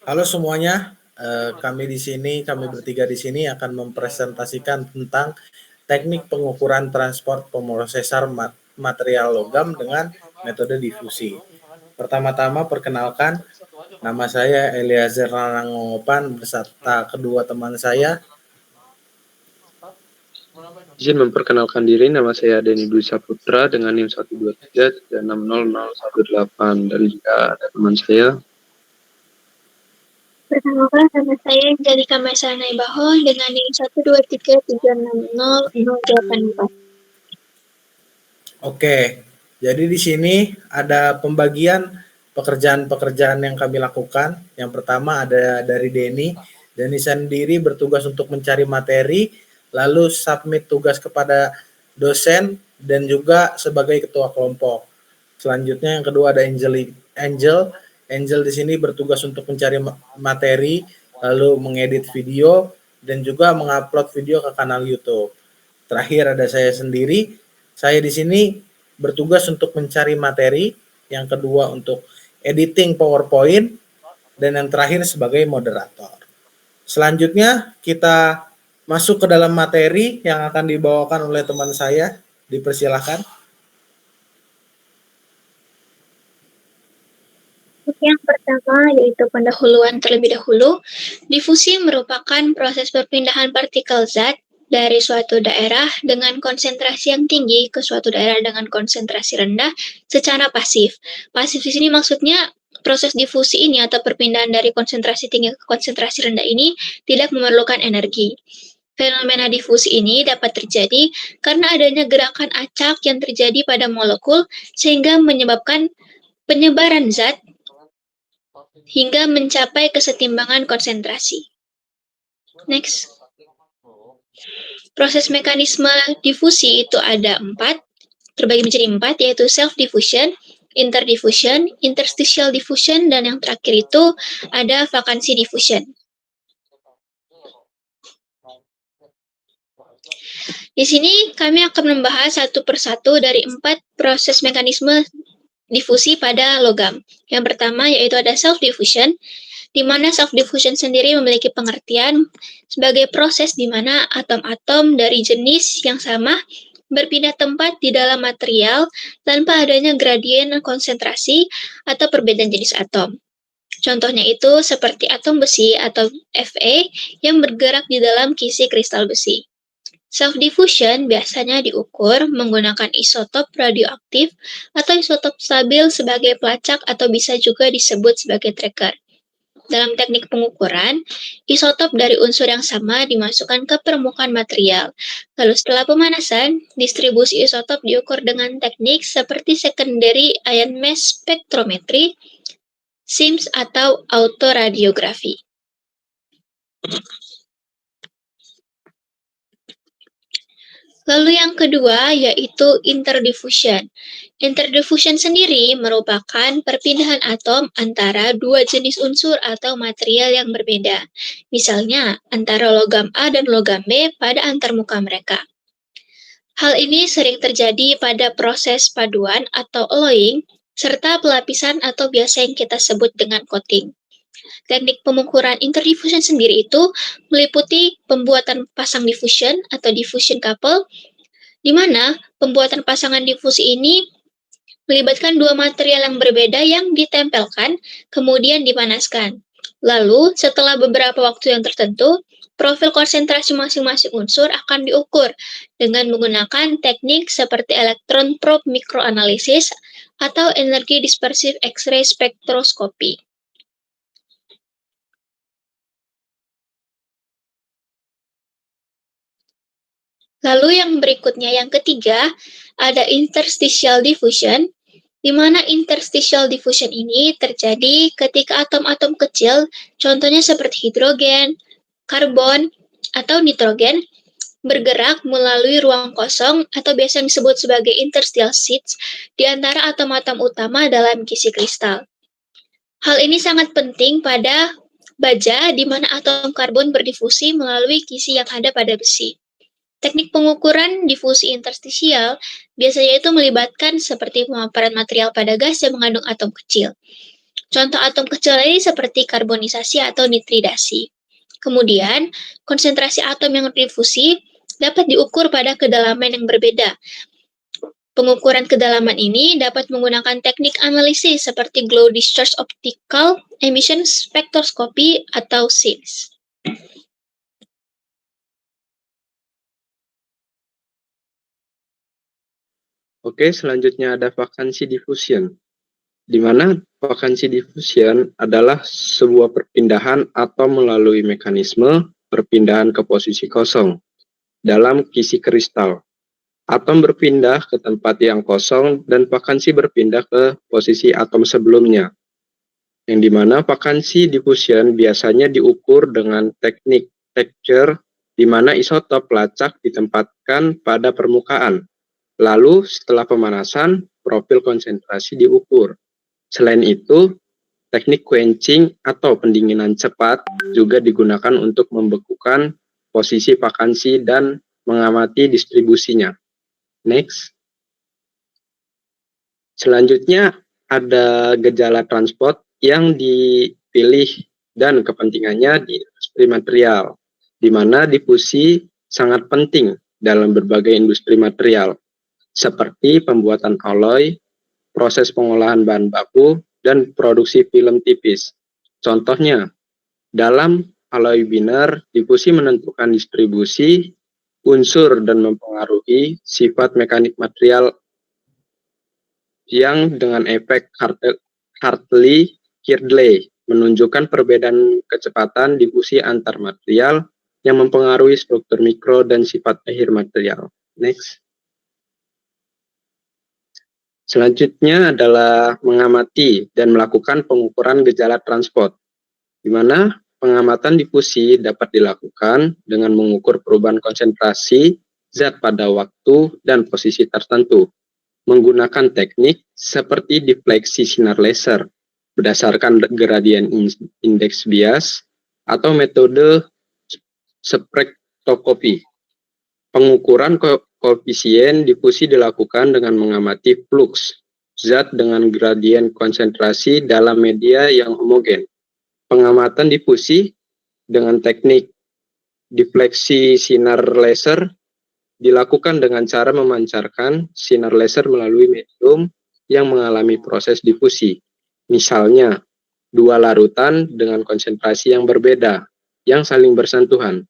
Halo semuanya, kami bertiga di sini akan mempresentasikan tentang teknik pengukuran transport pemrosesan material logam dengan metode difusi. Pertama-tama perkenalkan, nama saya Eliezer Ranangopan beserta kedua teman saya. Izin memperkenalkan diri, nama saya Denny Dwi Saputra dengan NIM 123360018 dan juga ada teman saya. Perkenalkan, nama saya Jalika Maisana Ibaho dengan NIM 123360084. Oke, jadi di sini ada pembagian pekerjaan-pekerjaan yang kami lakukan. Yang pertama ada dari Denny. Denny sendiri bertugas untuk mencari materi, lalu submit tugas kepada dosen dan juga sebagai ketua kelompok. Selanjutnya yang kedua ada Angel. Angel di sini bertugas untuk mencari materi, lalu mengedit video dan juga mengupload video ke kanal YouTube. Terakhir ada saya sendiri. Saya di sini bertugas untuk mencari materi, yang kedua untuk editing PowerPoint, dan yang terakhir sebagai moderator. Selanjutnya kita masuk ke dalam materi yang akan dibawakan oleh teman saya. Dipersilahkan. Yang pertama yaitu pendahuluan terlebih dahulu. Difusi merupakan proses perpindahan partikel zat dari suatu daerah dengan konsentrasi yang tinggi ke suatu daerah dengan konsentrasi rendah secara pasif. Pasif di sini maksudnya proses difusi ini atau perpindahan dari konsentrasi tinggi ke konsentrasi rendah ini tidak memerlukan energi. Fenomena difusi ini dapat terjadi karena adanya gerakan acak yang terjadi pada molekul sehingga menyebabkan penyebaran zat hingga mencapai kesetimbangan konsentrasi. Next. Proses mekanisme difusi itu ada 4, terbagi menjadi 4, yaitu self-diffusion, interdiffusion, interstitial diffusion, dan yang terakhir itu ada vakansi diffusion. Di sini kami akan membahas satu persatu dari 4 proses mekanisme difusi pada logam. Yang pertama yaitu ada self-diffusion, di mana self-diffusion sendiri memiliki pengertian sebagai proses di mana atom-atom dari jenis yang sama berpindah tempat di dalam material tanpa adanya gradien konsentrasi atau perbedaan jenis atom. Contohnya itu seperti atom besi atau Fe yang bergerak di dalam kisi kristal besi. Self-diffusion biasanya diukur menggunakan isotop radioaktif atau isotop stabil sebagai pelacak atau bisa juga disebut sebagai tracker. Dalam teknik pengukuran, isotop dari unsur yang sama dimasukkan ke permukaan material. Lalu setelah pemanasan, distribusi isotop diukur dengan teknik seperti secondary ion mass spectrometry, SIMS atau autoradiografi. Lalu yang kedua yaitu interdiffusion. Interdiffusion sendiri merupakan perpindahan atom antara dua jenis unsur atau material yang berbeda. Misalnya antara logam A dan logam B pada antarmuka mereka. Hal ini sering terjadi pada proses paduan atau alloying serta pelapisan atau biasa yang kita sebut dengan coating. Teknik pengukuran interdiffusion sendiri itu meliputi pembuatan pasang diffusion atau diffusion couple, di mana pembuatan pasangan difusi ini melibatkan dua material yang berbeda yang ditempelkan, kemudian dipanaskan. Lalu, setelah beberapa waktu yang tertentu, profil konsentrasi masing-masing unsur akan diukur dengan menggunakan teknik seperti electron probe microanalysis atau energi dispersif X-ray spektroskopi. Lalu yang berikutnya, yang ketiga, ada interstitial diffusion, di mana interstitial diffusion ini terjadi ketika atom-atom kecil, contohnya seperti hidrogen, karbon, atau nitrogen, bergerak melalui ruang kosong atau biasa disebut sebagai interstitial seats di antara atom-atom utama dalam kisi kristal. Hal ini sangat penting pada baja di mana atom karbon berdifusi melalui kisi yang ada pada besi. Teknik pengukuran difusi interstisial biasanya itu melibatkan seperti pemaparan material pada gas yang mengandung atom kecil. Contoh atom kecil ini seperti karbonisasi atau nitridasi. Kemudian, konsentrasi atom yang difusi dapat diukur pada kedalaman yang berbeda. Pengukuran kedalaman ini dapat menggunakan teknik analisis seperti glow discharge optical emission spectroscopy atau SIMS. Oke, selanjutnya ada vakansi diffusion, di mana vakansi diffusion adalah sebuah perpindahan atau melalui mekanisme perpindahan ke posisi kosong dalam kisi kristal. Atom berpindah ke tempat yang kosong dan vakansi berpindah ke posisi atom sebelumnya. Yang dimana vakansi diffusion biasanya diukur dengan teknik texture, di mana isotop lacak ditempatkan pada permukaan. Lalu setelah pemanasan, profil konsentrasi diukur. Selain itu, teknik quenching atau pendinginan cepat juga digunakan untuk membekukan posisi vakansi dan mengamati distribusinya. Next. Selanjutnya ada gejala transport yang dipilih dan kepentingannya di industri material, di mana difusi sangat penting dalam berbagai industri material, seperti pembuatan alloy, proses pengolahan bahan baku, dan produksi film tipis. Contohnya, dalam alloy binder, difusi menentukan distribusi, unsur, dan mempengaruhi sifat mekanik material yang dengan efek Hartley-Kirdley menunjukkan perbedaan kecepatan difusi antar material yang mempengaruhi struktur mikro dan sifat akhir material. Next. Selanjutnya adalah mengamati dan melakukan pengukuran gejala transport, di mana pengamatan difusi dapat dilakukan dengan mengukur perubahan konsentrasi zat pada waktu dan posisi tertentu, menggunakan teknik seperti defleksi sinar laser berdasarkan gradient index bias atau metode spektroskopi. Pengukuran koefisien difusi dilakukan dengan mengamati flux zat dengan gradien konsentrasi dalam media yang homogen. Pengamatan difusi dengan teknik defleksi sinar laser dilakukan dengan cara memancarkan sinar laser melalui medium yang mengalami proses difusi. Misalnya, dua larutan dengan konsentrasi yang berbeda, yang saling bersentuhan.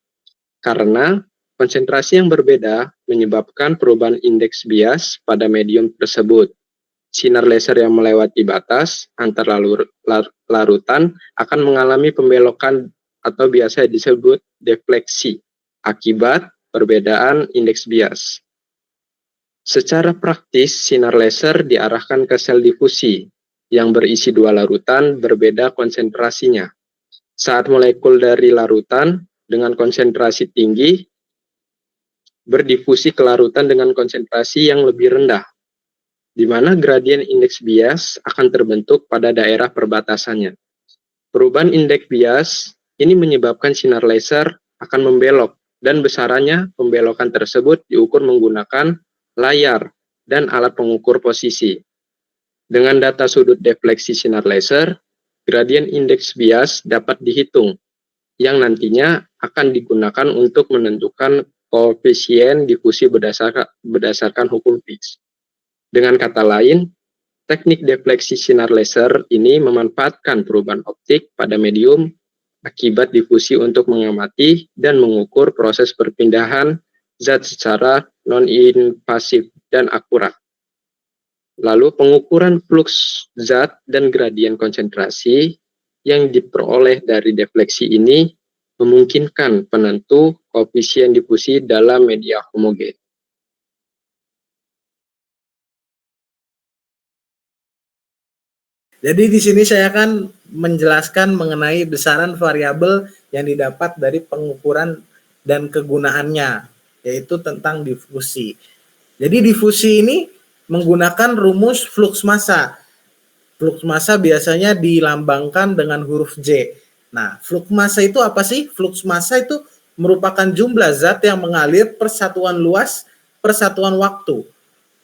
Karena konsentrasi yang berbeda menyebabkan perubahan indeks bias pada medium tersebut. Sinar laser yang melewati batas antar larutan akan mengalami pembelokan atau biasa disebut defleksi akibat perbedaan indeks bias. Secara praktis, sinar laser diarahkan ke sel difusi yang berisi dua larutan berbeda konsentrasinya. Saat molekul dari larutan dengan konsentrasi tinggi berdifusi ke larutan dengan konsentrasi yang lebih rendah, di mana gradien indeks bias akan terbentuk pada daerah perbatasannya. Perubahan indeks bias ini menyebabkan sinar laser akan membelok, dan besarannya pembelokan tersebut diukur menggunakan layar dan alat pengukur posisi. Dengan data sudut defleksi sinar laser, gradien indeks bias dapat dihitung, yang nantinya akan digunakan untuk menentukan koefisien difusi berdasarkan hukum Fick. Dengan kata lain, teknik defleksi sinar laser ini memanfaatkan perubahan optik pada medium akibat difusi untuk mengamati dan mengukur proses perpindahan zat secara non-invasif dan akurat. Lalu pengukuran flux zat dan gradien konsentrasi yang diperoleh dari defleksi ini memungkinkan penentu koefisien difusi dalam media homogen. Jadi di sini saya akan menjelaskan mengenai besaran variabel yang didapat dari pengukuran dan kegunaannya, yaitu tentang difusi. Jadi difusi ini menggunakan rumus flux massa. Flux massa biasanya dilambangkan dengan huruf J. Nah, flux massa itu apa sih? Flux massa itu merupakan jumlah zat yang mengalir per satuan luas per satuan waktu.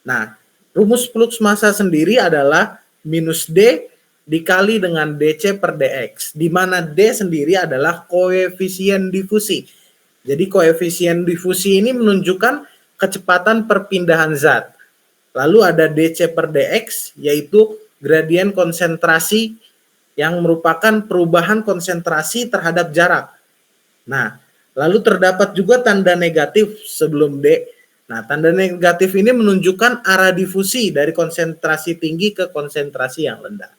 Nah, rumus flux massa sendiri adalah minus D dikali dengan dC per dx, di mana D sendiri adalah koefisien difusi. Jadi koefisien difusi ini menunjukkan kecepatan perpindahan zat. Lalu ada dC per dx, yaitu gradien konsentrasi yang merupakan perubahan konsentrasi terhadap jarak. Nah, lalu terdapat juga tanda negatif sebelum D. Nah, tanda negatif ini menunjukkan arah difusi dari konsentrasi tinggi ke konsentrasi yang rendah.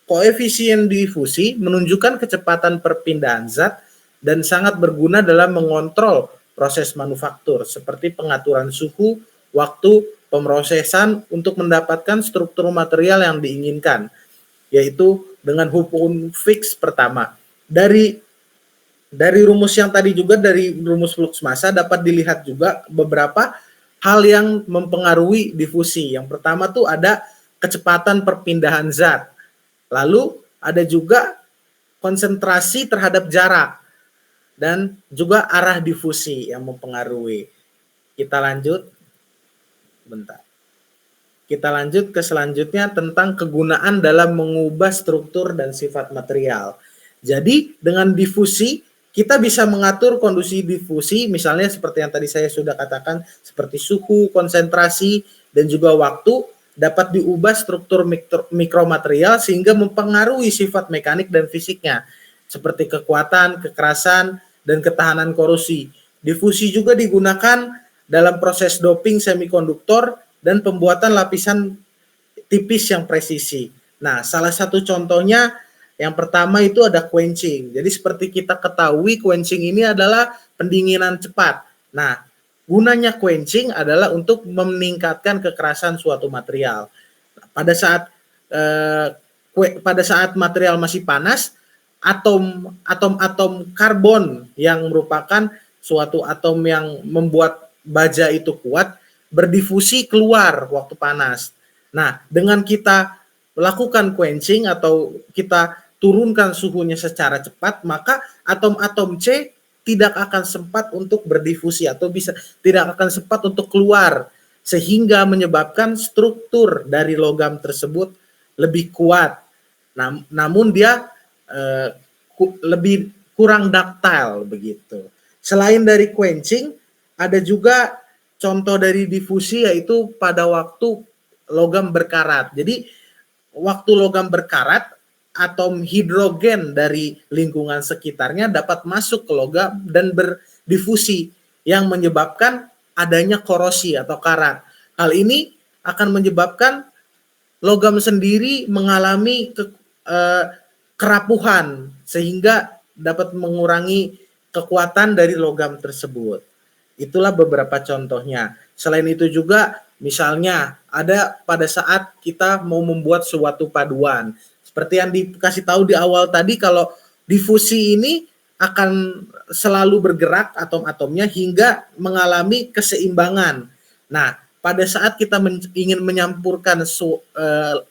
Koefisien difusi menunjukkan kecepatan perpindahan zat dan sangat berguna dalam mengontrol proses manufaktur seperti pengaturan suhu, waktu, pemrosesan untuk mendapatkan struktur material yang diinginkan, yaitu dengan hukum fix pertama. Dari rumus yang tadi juga, dari rumus flux massa, dapat dilihat juga beberapa hal yang mempengaruhi difusi. Yang pertama tuh ada kecepatan perpindahan zat. Lalu ada juga konsentrasi terhadap jarak. Dan juga arah difusi yang mempengaruhi. Kita lanjut. Bentar. Kita lanjut ke selanjutnya tentang kegunaan dalam mengubah struktur dan sifat material. Jadi dengan difusi, kita bisa mengatur kondisi difusi, misalnya seperti yang tadi saya sudah katakan, seperti suhu, konsentrasi, dan juga waktu, dapat diubah struktur mikromaterial sehingga mempengaruhi sifat mekanik dan fisiknya, seperti kekuatan, kekerasan, dan ketahanan korosi. Difusi juga digunakan dalam proses doping semikonduktor dan pembuatan lapisan tipis yang presisi. Nah, salah satu contohnya yang pertama itu ada quenching. Jadi seperti kita ketahui, quenching ini adalah pendinginan cepat. Nah, gunanya quenching adalah untuk meningkatkan kekerasan suatu material. Pada saat material masih panas, atom-atom karbon yang merupakan suatu atom yang membuat baja itu kuat, berdifusi keluar waktu panas. Nah, dengan kita lakukan quenching atau kita turunkan suhunya secara cepat, maka atom-atom C tidak akan sempat untuk berdifusi atau tidak akan sempat untuk keluar, sehingga menyebabkan struktur dari logam tersebut lebih kuat. Namun dia lebih kurang ductile begitu. Selain dari quenching, ada juga contoh dari difusi yaitu pada waktu logam berkarat. Jadi waktu logam berkarat, atom hidrogen dari lingkungan sekitarnya dapat masuk ke logam dan berdifusi yang menyebabkan adanya korosi atau karat. Hal ini akan menyebabkan logam sendiri mengalami kerapuhan sehingga dapat mengurangi kekuatan dari logam tersebut. Itulah beberapa contohnya. Selain itu juga misalnya ada pada saat kita mau membuat suatu paduan. Seperti yang dikasih tahu di awal tadi, kalau difusi ini akan selalu bergerak atom-atomnya hingga mengalami keseimbangan. Nah, pada saat kita ingin menyampurkan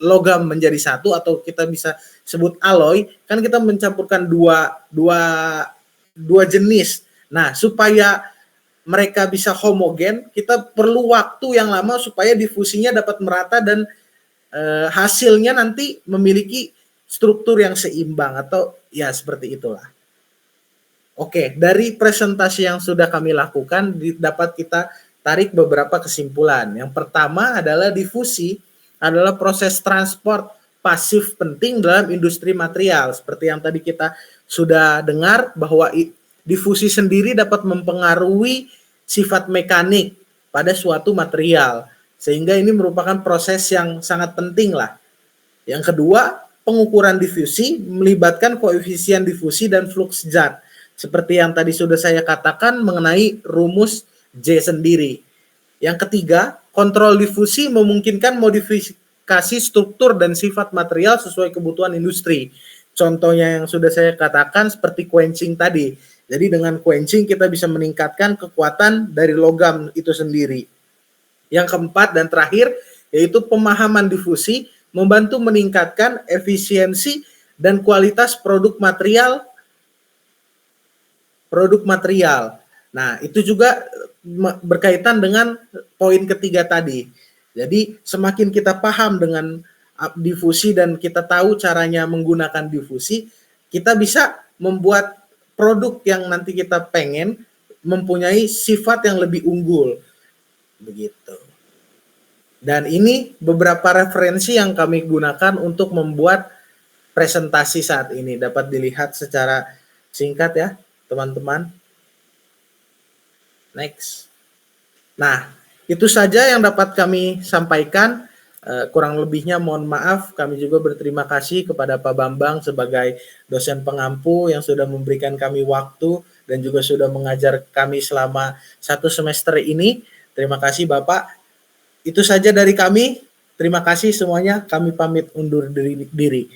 logam menjadi satu atau kita bisa sebut alloy, kan kita mencampurkan dua jenis. Nah, supaya mereka bisa homogen, kita perlu waktu yang lama supaya difusinya dapat merata dan hasilnya nanti memiliki struktur yang seimbang atau ya seperti itulah. Oke, dari presentasi yang sudah kami lakukan dapat kita tarik beberapa kesimpulan. Yang pertama adalah difusi adalah proses transport pasif penting dalam industri material. Seperti yang tadi kita sudah dengar bahwa difusi sendiri dapat mempengaruhi sifat mekanik pada suatu material. Sehingga ini merupakan proses yang sangat penting lah. Yang kedua, pengukuran difusi melibatkan koefisien difusi dan flux zat. Seperti yang tadi sudah saya katakan mengenai rumus J sendiri. Yang ketiga, kontrol difusi memungkinkan modifikasi struktur dan sifat material sesuai kebutuhan industri. Contohnya yang sudah saya katakan seperti quenching tadi. Jadi dengan quenching kita bisa meningkatkan kekuatan dari logam itu sendiri. Yang keempat dan terakhir yaitu pemahaman difusi membantu meningkatkan efisiensi dan kualitas produk material. Nah, itu juga berkaitan dengan poin ketiga tadi. Jadi, semakin kita paham dengan difusi dan kita tahu caranya menggunakan difusi, kita bisa membuat produk yang nanti kita pengen mempunyai sifat yang lebih unggul. Begitu. Dan ini beberapa referensi yang kami gunakan untuk membuat presentasi saat ini. Dapat dilihat secara singkat ya, teman-teman. Next. Nah, itu saja yang dapat kami sampaikan. Kurang lebihnya mohon maaf. Kami juga berterima kasih kepada Pak Bambang sebagai dosen pengampu yang sudah memberikan kami waktu dan juga sudah mengajar kami selama 1 semester ini. Terima kasih Bapak. Itu saja dari kami. Terima kasih semuanya. Kami pamit undur diri.